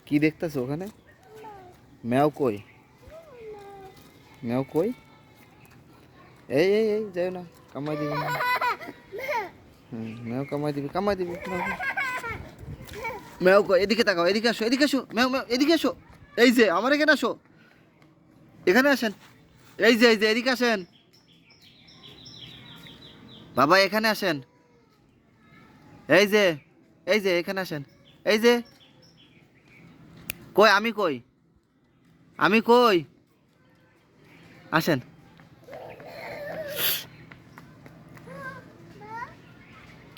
কি দেখতেছো ওখানে? ম্যাও কই? ম্যাও কই? এই এই এই যাও না, কামাই দিবি না। ম্যাও কামাই দিবি, কামাই দিবি। ম্যাও কই? এদিকে তাকাও, এদিকে আসো, এদিকে আসো, ম্যাও ম্যাও এদিকে আসো। এই যে আমার এখানে আসো, এখানে আসেন। এই যে এদিকে আসেন বাবা, এখানে আসেন। এই যে এখানে আসেন। এই যে কই, আমি কই? আমি কই? আসেন।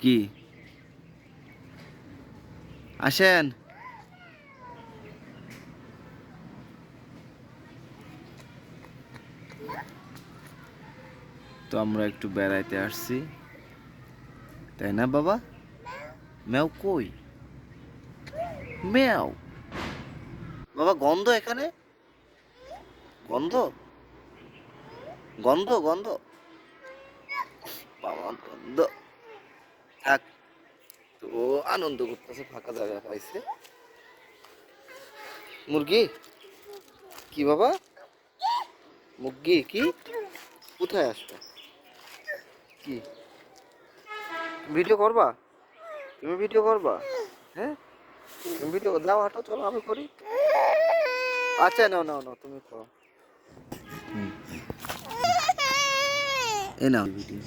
কি? আসেন। তো আমরা একটু বেড়াইতে আসছি, তাই না বাবা? ম্যাও কই? ম্যাও। বাবা গন্ধ এখানে, গন্ধ, গন্ধ, গন্ধ। বাবা গন্ধ। থাক। তো ও আনন্দ করতেছে, ফাঁকা জায়গা পাইছে। মুরগি? কি বাবা? মুরগি কি? কোথায় আসবে? কি ভিডিও করবা? তুমি ভিডিও করবা? হ্যাঁ, তুমি ভিডিও দাও, হাঁটো, চলো আমি করি। আচ্ছা নাও নাও নাও, তুমি করো। হুম, এই নাও ভিডিও।